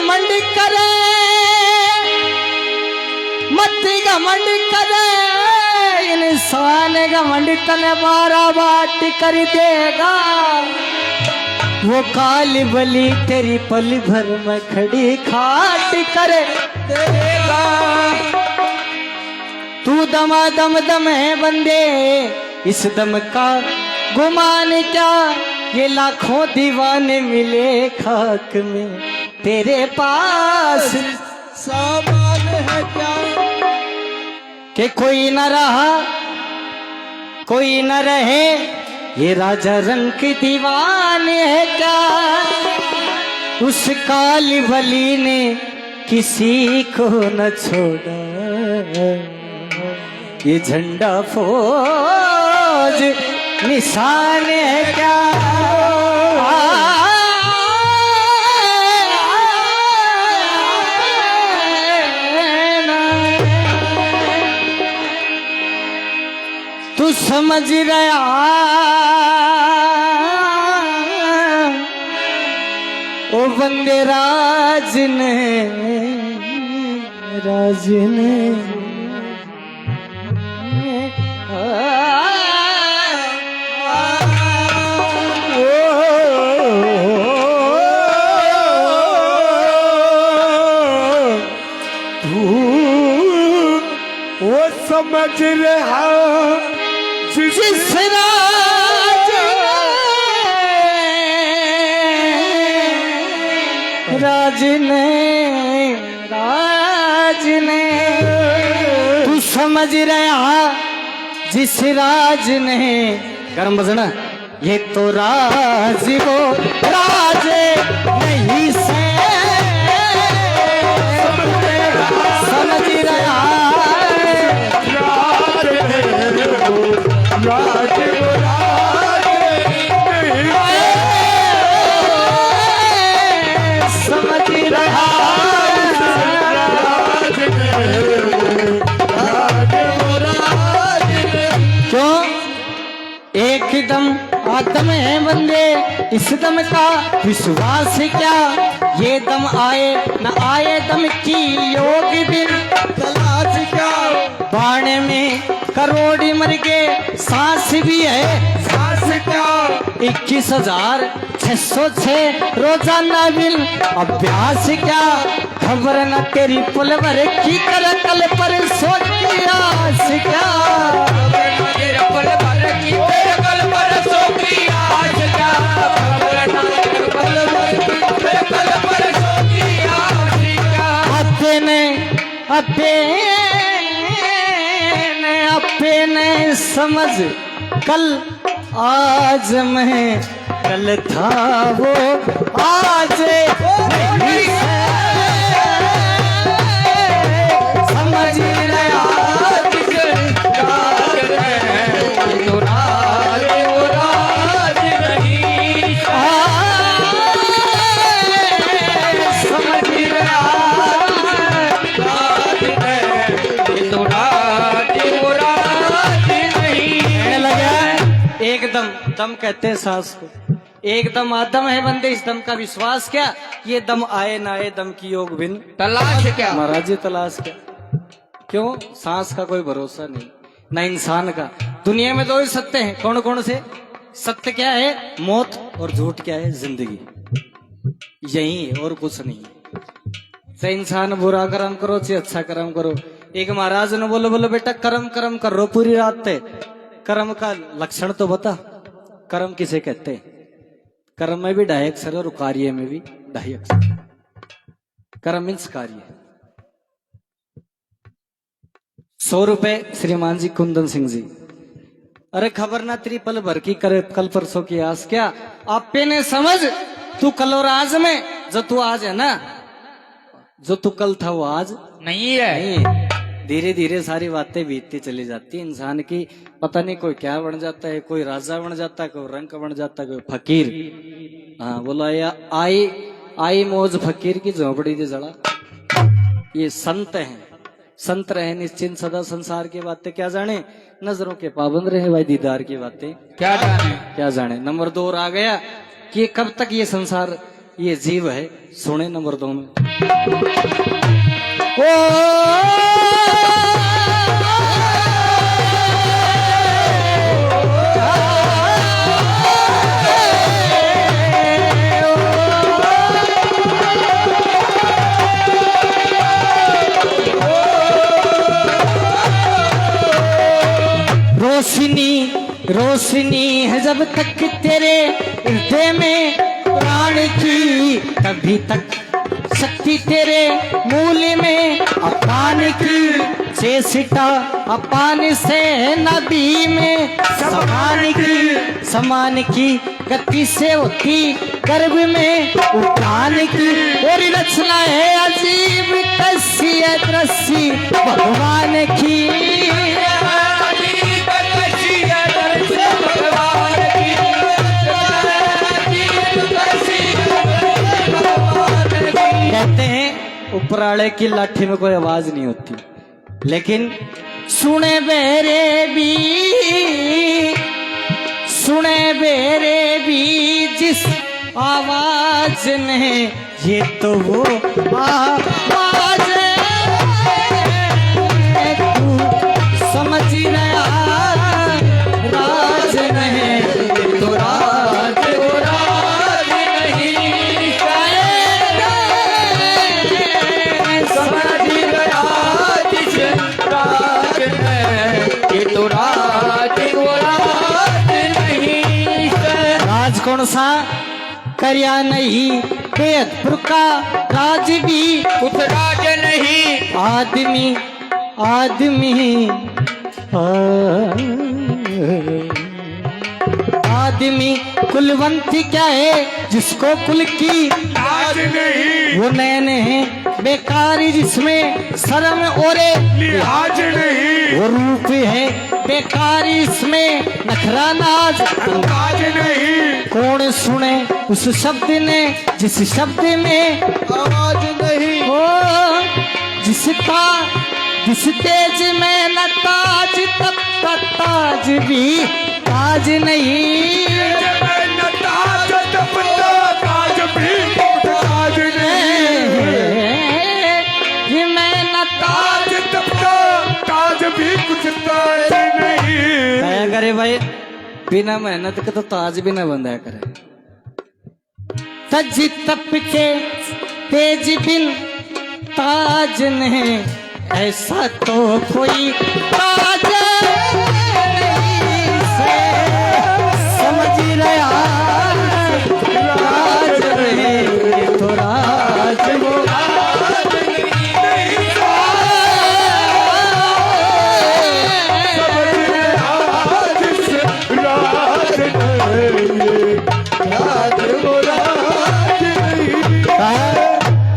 घमंड करे, मत घमंड करे, इंसान घमंड तने बारा बाट कर देगा। वो काली बली तेरी पल भर में खड़ी खाट कर देगा। तू दमादम दम है बंदे, इस दम का गुमान क्या, ये लाखों दीवाने मिले खाक में, तेरे पास सामान है क्या। कि कोई न रहा कोई न रहे, ये राजा रंग की दीवाने है क्या। उस काली बली ने किसी को न छोड़ा, ये झंडा फौज निशान है क्या। तू समझ रहा ओ बंदे राज ने वो समझ रहा जिस राज ने तू समझ रहा जिस राज ने, गरम बजना, ये तो राज वो राज नहीं से समझ रहा। एकदम आदम है बंदे, इस दम का विश्वास क्या, ये दम आए न आए दम की योग दिन तलाश क्या। बाणे में करोड़ मर गए, सांस भी है सांस क्या। 21,606 रोजाना बिल अभ्यास क्या। खबर न तेरी पुल भर की कर कल पर सोची आस क्या। अपने समझ कल आज मैं, कल था वो आज नहीं समझ रहा। एकदम दम कहते हैं सांस को, एकदम आदम है बंदे, इस दम का विश्वास क्या, ये दम आए ना आए दम की योग बिन तलाश क्या। महाराज जी तलाश क्या, क्यों, सांस का कोई भरोसा नहीं ना इंसान का। दुनिया में दो ही सत्य हैं, कौन कौन से सत्य, क्या है, मौत, और झूठ क्या है, जिंदगी। यही है और कुछ नहीं। चाहे इंसान बुरा कर्म करो चाहे अच्छा कर्म करो। एक महाराज ने बोलो बोलो बेटा कर्म कर्म कर रो पूरी रात ते, कर्म का लक्षण तो बता, कर्म किसे कहते हैं। कर्म में भी 2.5 अक्षर और कार्य में भी 2.5 अक्षर। कर्म मीन्स कार्य। 100 रुपए श्रीमान जी कुंदन सिंह जी। अरे खबर ना तेरी पल भर की करे कल परसों की आस क्या। आपे ने समझ तू कल और आज में, जो तू आज है ना, जो तू कल था वो आज नहीं है। धीरे धीरे सारी बातें बीतती चली जाती है इंसान की। पता नहीं कोई क्या बन जाता है, कोई राजा बन जाता है, कोई रंक बन जाता है, कोई फकीर। हाँ बोला या आई मौज फकीर की झोपड़ी दे जड़ा। ये संत हैं, संत रहे निश्चिंत सदा संसार की बातें क्या जाने, नजरों के पाबंद रहे भाई दीदार की बातें क्या जाने। नंबर 2 आ गया कि कब तक ये संसार ये जीव है, सुने नंबर 2 में। ओ रोशनी रोशनी है जब तक तेरे हृदय में प्राण की, तभी तक शक्ति तेरे मूल में अपान की, चेष्टा अपान से नदी में समान की गति से होती गर्भ में उठान की, और रचना है अजीब कसी है दृश्य भगवान की। कहते हैं उपराले की लाठी में कोई आवाज नहीं होती, लेकिन सुने बेरे भी जिस आवाज ने, ये तो वो आवाज है तू समझ रहा राज नहीं तो राज कौन सा करया नहीं बेदपुर का राज भी कुछ राज नहीं, आदमी कुलवंत क्या है जिसको कुल की लाज नहीं, वो नैन है बेकारी जिसमें शर्म और लिहाज नहीं, वो रूप है बेकारी इसमें नखरा नाज अंदाज नहीं, कौन सुने उस शब्द ने जिस शब्द में आवाज नहीं, हो जिस तेज में न ताज तब तक ताज भी ताज नहीं, ताज तब ताज भी ताज नहीं, मैं न ताज तब ताज भी कुछ ताज नहीं। क्या करे भाई, बिना मेहनत के तो ताज भी ना बंधा करे। तज तप के तेज बिन ताज नहीं, ऐसा तो कोई ताज नहीं से समझ रहा राज नहीं तो राज वो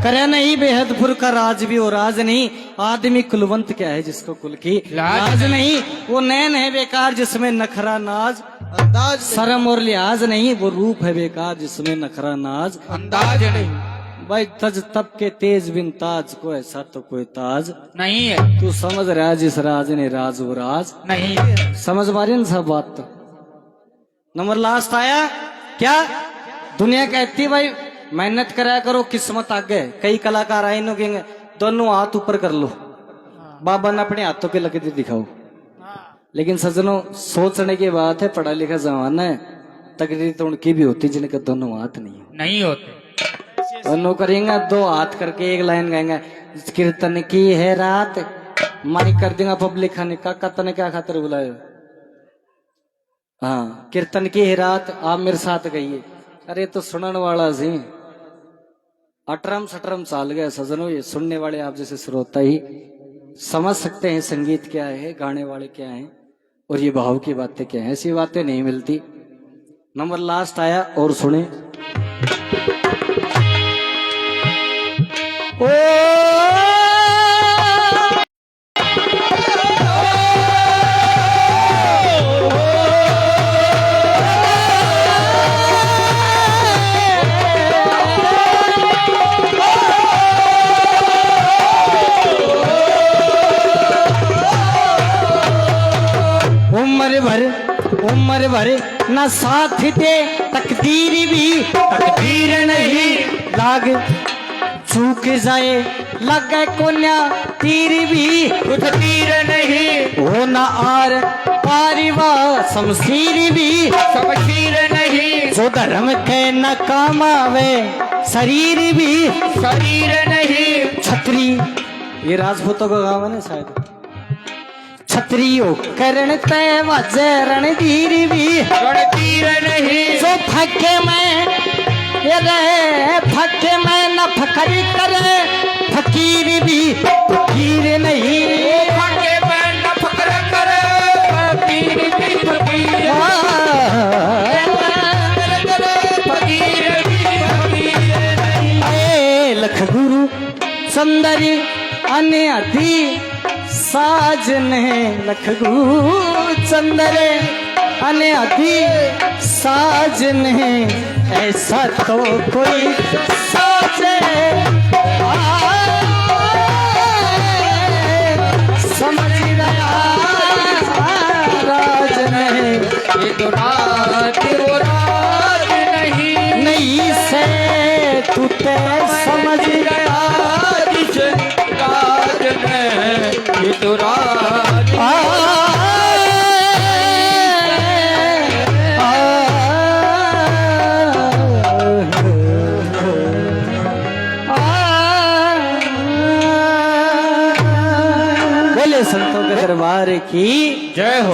करे नहीं बेहदपुर का राज भी वो राज नहीं, आदमी कुलवंत क्या है जिसको कुल की लाज नहीं, वो नैन है बेकार जिसमें नखरा नाज अंदाज, शर्म और लिहाज नहीं, वो रूप है बेकार जिसमें नखरा नाज अंदाज नहीं। भाई तज तब के तेज बिन ताज को ऐसा तो कोई ताज नहीं है, तू समझ रहा जिस राज ने राज वो राज नहीं है, समझ पा रही ना सब बात। तो नंबर लास्ट आया क्या, दुनिया कहती भाई मेहनत कराया करो किस्मत आगे, कई कलाकार आए नो कहेंगे दोनों हाथ ऊपर कर लो, बाबा ने अपने हाथों के लगे दिखाओ, लेकिन सजनों सोचने की बात है, पढ़ा लिखा जमाना है, तकदीर तो उनकी भी होती जिनके दोनों हाथ नहीं होते, दोनों करेंगे दो हाथ करके एक लाइन गाएंगे, कीर्तन की है रात मारी कर देगा पब्लिक खाने का तने क्या खातिर बुलाए, हाँ कीर्तन की है रात आप मेरे साथ गइए, अरे तो सुनने वाला सी अटरम सटरम चाल गया सजनों, ये सुनने वाले आप जैसे श्रोता ही समझ सकते हैं संगीत क्या है, गाने वाले क्या हैं, और ये भाव की बातें क्या हैं, ऐसी बातें नहीं मिलती। नंबर लास्ट आया और सुने, उम्र भर न साथ दे तकदीर भी तकदीर नहीं, लाग चूक जाए लगे कोन्या तीर भी कुछ तीर नहीं हो न आर पारिवा शमशीर भी शमशीर नहीं जो धर्म के न कामावे शरीर भी शरीर नहीं छत्री, ये राजपूतों का गाँव है ना शायद। छत्रियो करण तय वजरण धीर भी रणतीर नहीं जो फके में ये रहे फके में न फकरी करे फकीर भी फकीर नहीं फके में न फकर करे फकीर भी फकीर फकीर भी फकीर नहीं लख गुरु सुंदरी अने अधी साजन है लख गुरु चंदरे अने अधी साजन है ऐसा तो कोई सोचे समझ गया राजन है ये तो रात वो रात नहीं नहीं से तू ते समझ गया जिस रात में ये तो रात बोले संतों के दरबार की जय हो।